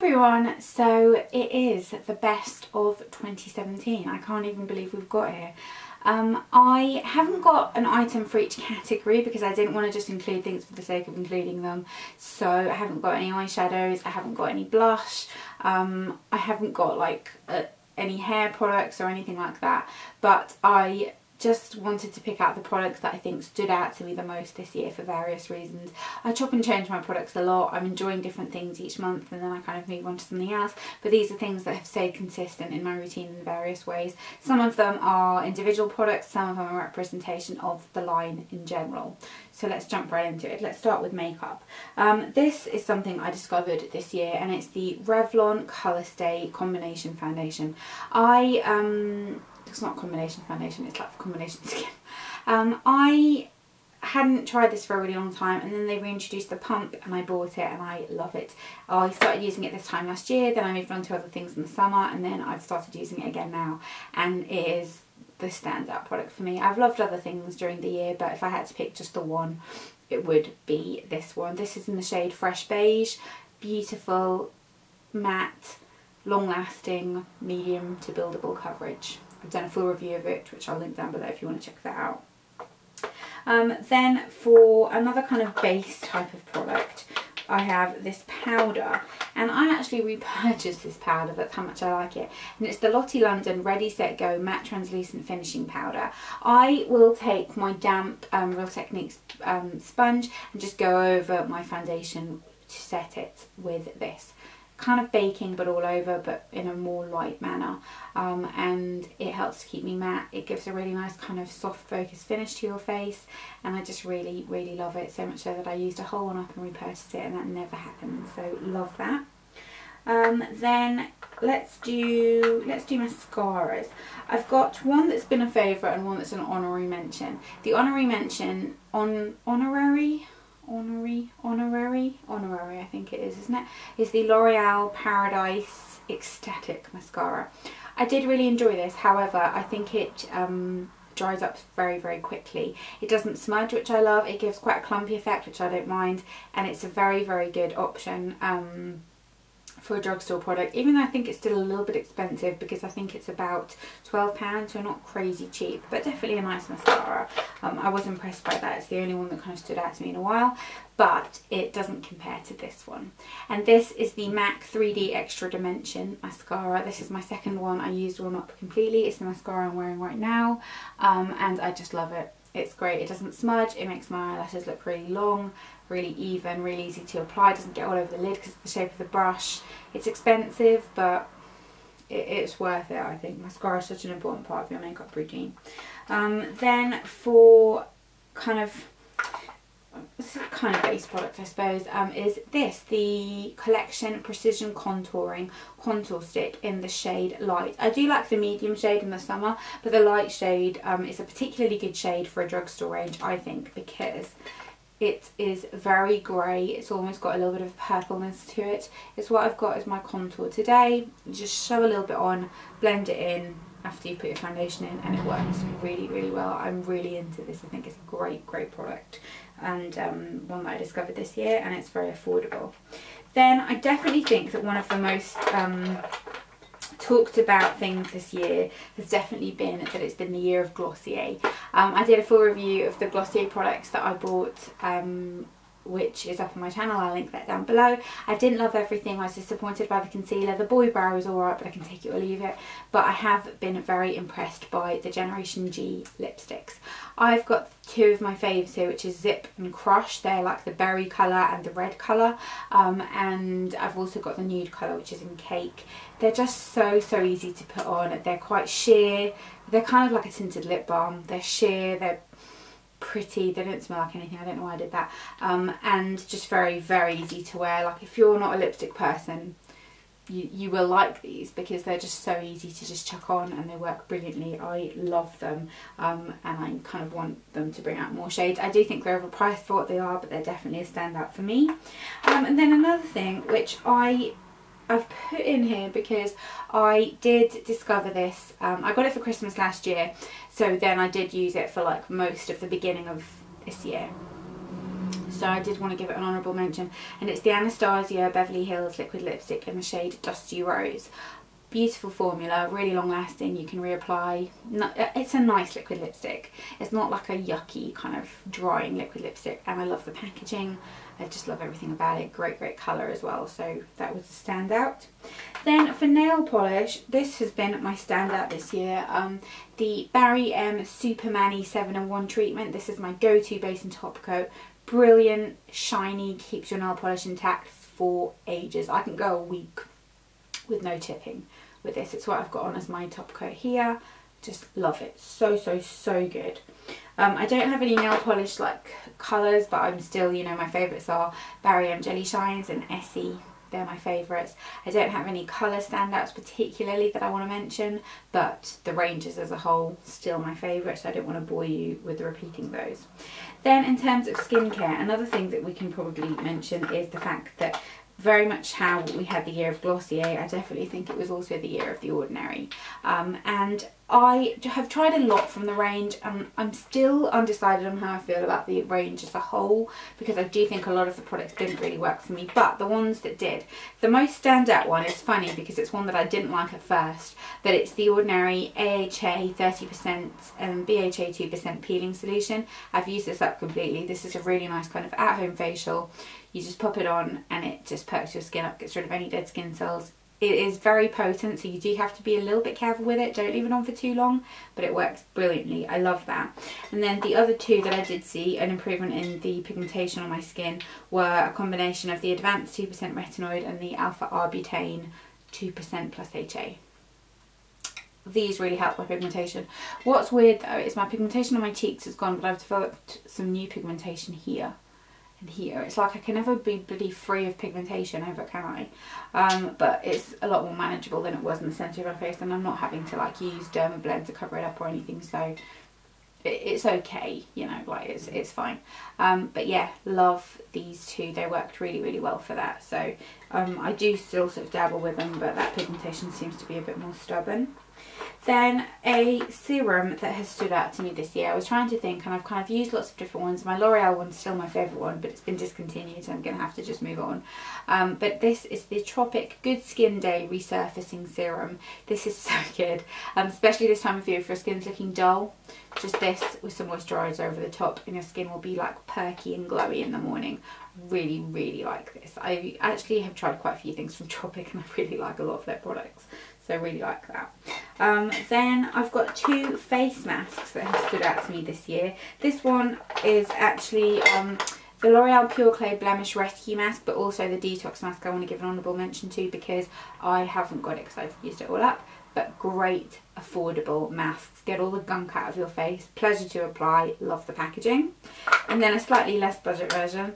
Everyone, so it is the best of 2017. I can't even believe we've got here. I haven't got an item for each category because I didn't want to just include things for the sake of including them. So I haven't got any eyeshadows, I haven't got any blush, I haven't got like any hair products or anything like that, but I just wanted to pick out the products that I think stood out to me the most this year for various reasons. I chop and change my products a lot. I'm enjoying different things each month and then I kind of move on to something else, but these are things that have stayed consistent in my routine in various ways. Some of them are individual products, some of them are representation of the line in general. So let's jump right into it. Let's start with makeup. This is something I discovered this year and it's the Revlon Colourstay Combination Foundation. It's not combination foundation, it's like for combination skin. I hadn't tried this for a really long time and then they reintroduced the pump and I bought it and I love it. I started using it this time last year, then I moved on to other things in the summer and then I've started using it again now, and it is the standout product for me. I've loved other things during the year, but if I had to pick just the one, it would be this one. This is in the shade Fresh Beige. Beautiful, matte, long lasting, medium to buildable coverage. I've done a full review of it, which I'll link down below if you want to check that out. Then for another kind of base type of product, I have this powder, and I actually repurchased this powder, that's how much I like it, and it's the Lottie London Ready Set Go Matte Translucent Finishing Powder. I will take my damp Real Techniques sponge and just go over my foundation to set it with this. Kind of baking but all over, but in a more light manner, and it helps to keep me matte. It gives a really nice kind of soft focused finish to your face, and I just really love it, so much so that I used a whole one up and repurchased it, and that never happened, so love that. Then let's do mascaras. I've got one that's been a favourite and one that's an honorary mention. The honorary mention, honorary I think it is, isn't it? Is the Loreal Paradise Extatic Mascara. I did really enjoy this, however I think it dries up very quickly. It doesn't smudge, which I love. It gives quite a clumpy effect, which I don't mind, and it's a very good option for a drugstore product, even though I think it's still a little bit expensive because I think it's about £12, so not crazy cheap, but definitely a nice mascara. I was impressed by that. It's the only one that kind of stood out to me in a while, but it doesn't compare to this one. And this is the MAC 3D Extra Dimension Mascara. This is my second one. I used one up completely. It's the mascara I'm wearing right now, and I just love it. It's great. It doesn't smudge. It makes my eyelashes look really long, really even, really easy to apply. It doesn't get all over the lid because of the shape of the brush. It's expensive, but it's worth it, I think. Mascara is such an important part of your makeup routine. Then for kind of base product, I suppose, is this, the Collection Precision Contouring Contour Stick in the shade Light. I do like the medium shade in the summer, but the light shade is a particularly good shade for a drugstore range, I think, because it is very grey. It's almost got a little bit of purpleness to it. It's what I've got as my contour today. You just show a little bit on, blend it in after you put your foundation in, and it works really well. I'm really into this. I think it's a great product, and one that I discovered this year, and it's very affordable. Then I definitely think that one of the most talked about things this year has definitely been that it's been the year of Glossier. I did a full review of the Glossier products that I bought, which is up on my channel. I'll link that down below. I didn't love everything. I was disappointed by the concealer. The Boy Brow is alright, but I can take it or leave it. But I have been very impressed by the Generation G lipsticks. I've got two of my faves here, which is Zip and Crush. They're like the berry colour and the red colour. And I've also got the nude colour, which is in Cake. They're just so easy to put on. They're quite sheer. They're kind of like a tinted lip balm. They're sheer. They're pretty, they don't smell like anything, I don't know why I did that, and just very easy to wear. Like if you're not a lipstick person, you will like these because they're just so easy to just chuck on and they work brilliantly. I love them, and I kind of want them to bring out more shades. I do think they're overpriced for what they are, but they're definitely a standout for me. And then another thing which I've put in here because I did discover this, I got it for Christmas last year, so then I did use it for like most of the beginning of this year. so I did want to give it an honourable mention. And it's the Anastasia Beverly Hills liquid lipstick in the shade Dusty Rose. Beautiful formula, really long lasting, you can reapply. It's a nice liquid lipstick. It's not like a yucky kind of drying liquid lipstick, and I love the packaging. I just love everything about it. Great colour as well, so that was a standout. Then for nail polish, this has been my standout this year. The Barry M Super Mani 7-in-1 treatment. This is my go-to base and top coat. Brilliant, shiny, keeps your nail polish intact for ages. I can go a week with no chipping with this. It's what I've got on as my top coat here. Just love it. So good. I don't have any nail polish like colours, but I'm still, you know, my favourites are Barry M Jelly Shines and Essie. They're my favourites. I don't have any colour standouts particularly that I want to mention, but the ranges as a whole still my favourites, so I don't want to bore you with repeating those. Then in terms of skincare, another thing that we can probably mention is the fact that very much how we had the year of Glossier, I definitely think it was also the year of The Ordinary. And I have tried a lot from the range, and I'm still undecided on how I feel about the range as a whole, because I do think a lot of the products didn't really work for me, but the ones that did. The most standout one is funny because it's one that I didn't like at first, but it's The Ordinary AHA 30% and BHA 2% peeling solution. I've used this up completely. This is a really nice kind of at-home facial. You just pop it on and it just perks your skin up, gets rid of any dead skin cells. It is very potent, so you do have to be a little bit careful with it. Don't leave it on for too long, but it works brilliantly. I love that. And then the other two that I did see an improvement in the pigmentation on my skin were a combination of the Advanced 2% Retinoid and the Alpha Arbutin 2% plus HA. These really help my pigmentation. What's weird though is my pigmentation on my cheeks is gone, but I've developed some new pigmentation here. Here it's like I can never be bloody free of pigmentation ever, can I? But it's a lot more manageable than it was in the centre of my face, and I'm not having to like use Dermablend to cover it up or anything, so it's okay, you know, like it's fine. But yeah, love these two. They worked really well for that. So I do still sort of dabble with them, but that pigmentation seems to be a bit more stubborn. Then a serum that has stood out to me this year. I was trying to think, and I've kind of used lots of different ones. My L'Oreal one's still my favourite one, but it's been discontinued, so I'm going to have to just move on. But this is the Tripic Good Skin Day Resurfacing Serum. This is so good, especially this time of year if your skin's looking dull. Just this with some moisturiser over the top, and your skin will be like perky and glowy in the morning. Really like this. I actually have tried quite a few things from Tripic, and I really like a lot of their products. So I really like that. Then I've got two face masks that have stood out to me this year. This one is actually the L'Oreal Pure Clay Blemish Rescue Mask, but also the Detox Mask I want to give an honourable mention to because I haven't got it because I've used it all up. But great, affordable masks. Get all the gunk out of your face. Pleasure to apply. Love the packaging. And then a slightly less budget version.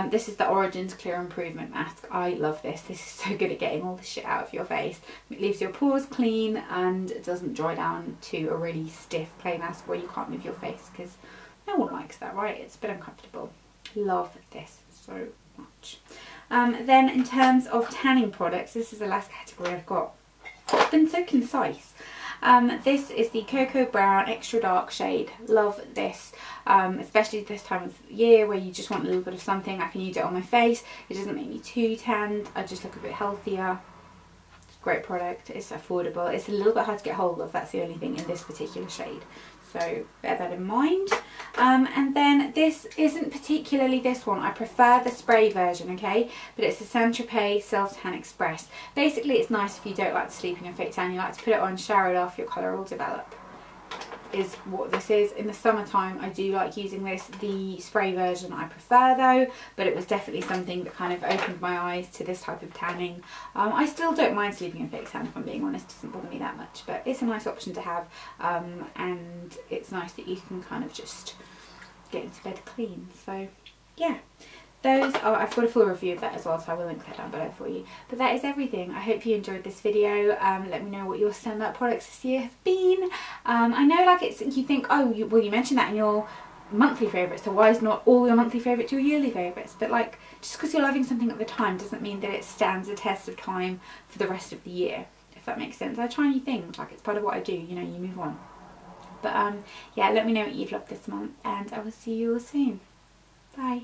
This is the Origins Clear Improvement Mask. I love this. This is so good at getting all the shit out of your face. It leaves your pores clean and it doesn't dry down to a really stiff clay mask where you can't move your face, because no one likes that, right? It's a bit uncomfortable. Love this so much. Then in terms of tanning products, this is the last category I've got. It's been so concise. This is the Cocoa Brown Extra Dark shade. Love this, especially this time of year where you just want a little bit of something. I can use it on my face. It doesn't make me too tanned. I just look a bit healthier. Great product. It's affordable. It's a little bit hard to get hold of. That's the only thing in this particular shade. So bear that in mind. And then this isn't particularly this one. I prefer the spray version, okay? But it's the Tropez SelfTan Express. Basically, it's nice if you don't like to sleep in your fake tan. You like to put it on, shower it off, your colour will develop. Is what this is. In the summertime I do like using this. The spray version I prefer though, but it was definitely something that kind of opened my eyes to this type of tanning. I still don't mind sleeping in fake tan, if I'm being honest. It doesn't bother me that much, but it's a nice option to have, and it's nice that you can kind of just get into bed clean. So yeah, those are, I've got a full review of that as well, so I will link that down below for you. But that is everything. I hope you enjoyed this video. Let me know what your standout products this year have been. I know, like, it's, you think, oh, well, you mentioned that in your monthly favourites, so why is not all your monthly favourites your yearly favourites? But like, just because you're loving something at the time doesn't mean that it stands the test of time for the rest of the year, if that makes sense. I try new things, like, it's part of what I do, you know, you move on. But yeah, let me know what you've loved this month, and I will see you all soon. Bye.